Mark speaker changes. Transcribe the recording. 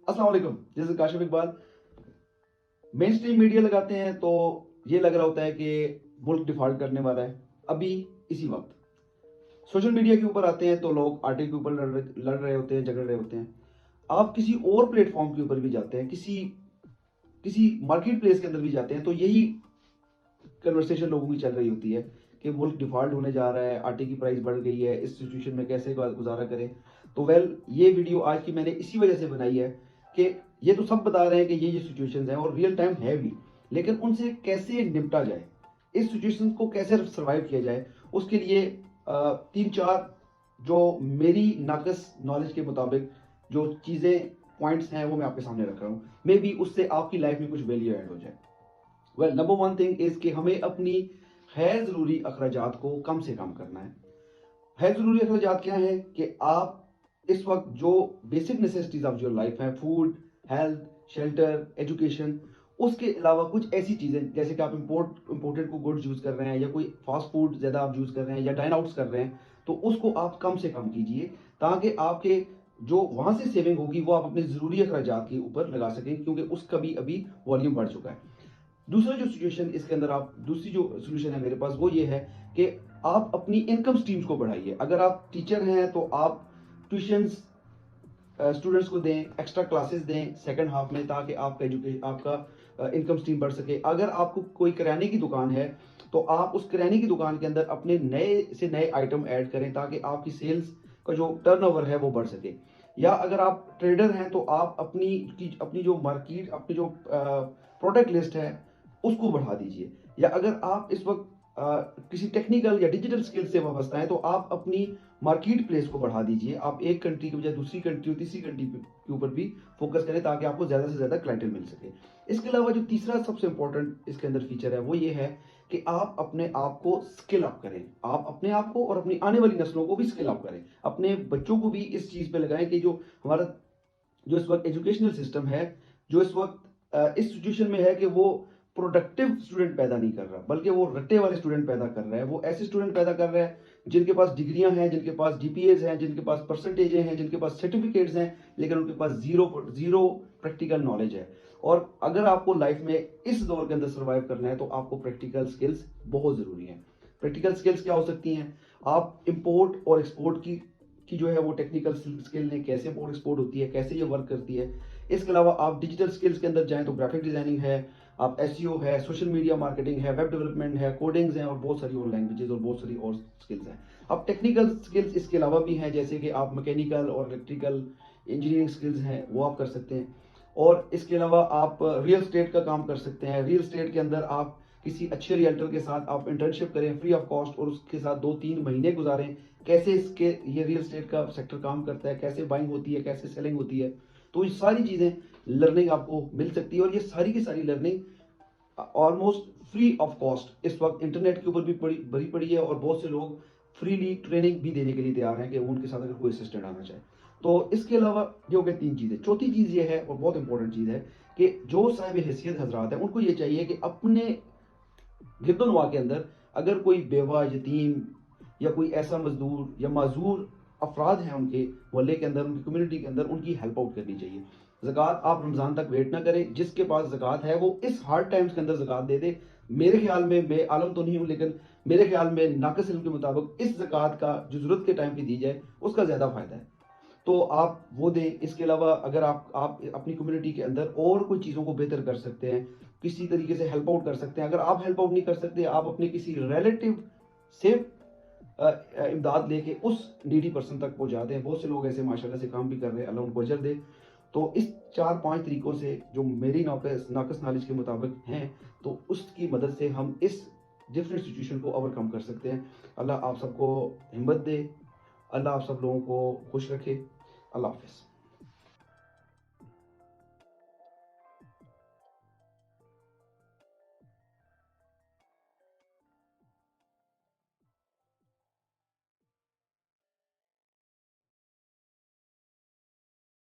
Speaker 1: अस्सलाम वालेकुम। जैसे Kashif Iqbal main stream media लगाते हैं तो ये लग रहा होता है कि मुल्क डिफॉल्ट करने वाला है अभी इसी वक्त। सोशल मीडिया के ऊपर आते हैं तो लोग आटे के ऊपर लड़ रहे होते हैं, झगड़ रहे होते हैं। आप किसी और प्लेटफॉर्म के ऊपर भी जाते हैं, किसी किसी मार्केट प्लेस के अंदर भी जाते हैं, तो यही कन्वर्सेशन लोगों की चल रही होती है कि मुल्क डिफॉल्ट होने जा रहा है, आटे की प्राइस बढ़ गई है, इस सिचुएशन में कैसे गुजारा करें। तो ये वीडियो आज की मैंने इसी वजह से बनाई है कि ये तो सब बता रहे हैं कि ये सिचुएशंस हैं और रियल टाइम है भी, लेकिन उनसे कैसे निपटा जाए, इस सिचुएशन को कैसे सर्वाइव किया जाए, उसके लिए तीन चार जो मेरी नाकस नॉलेज के मुताबिक जो चीज़ें पॉइंट्स हैं वो मैं आपके सामने रख रहा हूँ। मे बी उससे आपकी लाइफ में कुछ वैल्यू ऐड हो जाए। Well, number one thing is कि हमें अपनी गैर ज़रूरी अखराजात को कम से कम करना है। गैर ज़रूरी अखराजात क्या है कि आप इस वक्त जो basic necessities of your life है, फूड, हेल्थ, शेल्टर, एजुकेशन, उसके अलावा कुछ ऐसी चीज़ें जैसे कि आप इम्पोर्टेड को गुड्स यूज़ कर रहे हैं या कोई फास्ट फूड ज़्यादा आप यूज़ कर रहे हैं या डाइन आउट्स कर रहे हैं, तो उसको आप कम से कम कीजिए ताकि आपके जो वहाँ से सेविंग होगी वो आप अपने ज़रूरी अखराजात के ऊपर लगा सकें, क्योंकि उसका भी अभी वॉल्यूम बढ़ चुका है। दूसरा जो सिचुएशन इसके अंदर आप दूसरी जो सोल्यूशन है मेरे पास वो ये है कि आप अपनी इनकम स्ट्रीम्स को बढ़ाइए। अगर आप टीचर हैं तो आप ट्यूशंस स्टूडेंट्स को दें, एक्स्ट्रा क्लासेस दें सेकंड हाफ में, ताकि आपका एजुकेशन आपका इनकम स्ट्रीम बढ़ सके। अगर आपको कोई किराने की दुकान है तो आप उस किराने की दुकान के अंदर अपने नए से नए आइटम ऐड करें ताकि आपकी सेल्स का जो टर्नओवर है वो बढ़ सके। या अगर आप ट्रेडर हैं तो आप अपनी जो मार्केट, अपनी जो प्रोडक्ट लिस्ट है उसको बढ़ा दीजिए। या अगर आप इस वक्त किसी टेक्निकल या डिजिटल स्किल से वाबस्ता है तो आप अपनी मार्केट प्लेस को बढ़ा दीजिए। आप एक कंट्री की बजाय दूसरी कंट्री और तीसरी कंट्री के ऊपर भी फोकस करें ताकि आपको ज़्यादा से ज़्यादा क्लाइंटल मिल सके। इसके अलावा जो तीसरा सबसे इंपॉर्टेंट इसके अंदर फीचर है वो ये है कि आप अपने आप को स्किल अप करें। आप अपने आप को और अपनी आने वाली नस्लों को भी स्किल अप करें। अपने बच्चों को भी इस चीज़ पे लगाएं कि जो हमारा जो इस वक्त एजुकेशनल सिस्टम है, जो इस वक्त इस सिचुएशन में है कि वो प्रोडक्टिव स्टूडेंट पैदा नहीं कर रहा, बल्कि वो रट्टे वाले स्टूडेंट पैदा कर रहा है। वो ऐसे स्टूडेंट पैदा कर रहा है जिनके पास डिग्रियां हैं, जिनके पास जीपीएस हैं, जिनके पास परसेंटेजें हैं, जिनके पास सर्टिफिकेट्स हैं, लेकिन उनके पास जीरो जीरो प्रैक्टिकल नॉलेज है। और अगर आपको लाइफ में इस दौर के अंदर सर्वाइव करना है तो आपको प्रैक्टिकल स्किल्स बहुत ज़रूरी हैं। प्रैक्टिकल स्किल्स क्या हो सकती हैं? आप इंपोर्ट और एक्सपोर्ट की जो है वो टेक्निकल स्किल ने कैसे इंपोर्ट एक्सपोर्ट होती है, कैसे ये वर्क करती है। इसके अलावा आप डिजिटल स्किल्स के अंदर जाएं तो ग्राफिक डिजाइनिंग है, आप एसईओ है, सोशल मीडिया मार्केटिंग है, वेब डेवलपमेंट है, कोडिंग्स हैं और बहुत सारी और लैंग्वेजेस और बहुत सारी और स्किल्स हैं। अब टेक्निकल स्किल्स इसके अलावा भी हैं, जैसे कि आप मैकेनिकल और इलेक्ट्रिकल इंजीनियरिंग स्किल्स हैं वो आप कर सकते हैं। और इसके अलावा आप रियल स्टेट का काम कर सकते हैं। रियल स्टेट के अंदर आप किसी अच्छे रियल्टर के साथ आप इंटर्नशिप करें फ्री ऑफ कॉस्ट और उसके साथ 2-3 महीने गुजारें। कैसे इसके ये रियल एस्टेट का सेक्टर काम करता है, कैसे बाइंग होती है, कैसे सेलिंग होती है, तो ये सारी चीज़ें लर्निंग आपको मिल सकती है। और ये सारी की सारी learning almost free of cost इस वक्त इंटरनेट के ऊपर भी भरी पड़ी है और बहुत से लोग फ्रीली ट्रेनिंग भी देने के लिए तैयार हैं कि उनके साथ अगर कोई असिस्टेंट आना चाहे। तो इसके अलावा ये हो गए 3 चीज़ें। चौथी चीज़ ये है और बहुत इंपॉर्टेंट चीज़ है कि जो साहिब हैसियत हजरात हैं उनको ये चाहिए कि अपने गिरदोनवा के अंदर अगर कोई बेवा, यतीम या कोई ऐसा मजदूर या माजूर अफराद हैं उनके मोहल्ले के अंदर, उनकी कम्युनिटी के अंदर, उनकी हेल्प आउट करनी चाहिए। ज़कात आप रमज़ान तक वेट ना करें, जिसके पास ज़कात है वो इस हार्ड टाइम्स के अंदर ज़कात दे दे। मेरे ख्याल में, मैं आलम तो नहीं हूँ, लेकिन मेरे ख्याल में नाक़िस इल्म के मुताबिक इस ज़कात का जो ज़रूरत के टाइम पे दी जाए उसका ज़्यादा फ़ायदा है, तो आप वो दें। इसके अलावा अगर आप अपनी कम्युनिटी के अंदर और कोई चीज़ों को बेहतर कर सकते हैं, किसी तरीके से हेल्प आउट कर सकते हैं। अगर आप हेल्प आउट नहीं कर सकते, आप अपने किसी रिलेटिव से इमदाद लेके उस नीडी पर्सन तक पहुंचा दें। बहुत से लोग ऐसे माशाल्लाह से काम भी कर रहे हैं, अल्लाह उनको अजर दे। तो इस 4-5 तरीकों से जो मेरी नाकस नॉलेज के मुताबिक हैं, तो उसकी मदद से हम इस डिफरेंट सिचुएशन को ओवरकम कर सकते हैं। अल्लाह आप सबको हिम्मत दे, अल्लाह आप सब लोगों को खुश रखे। अल्लाह हाफिज़।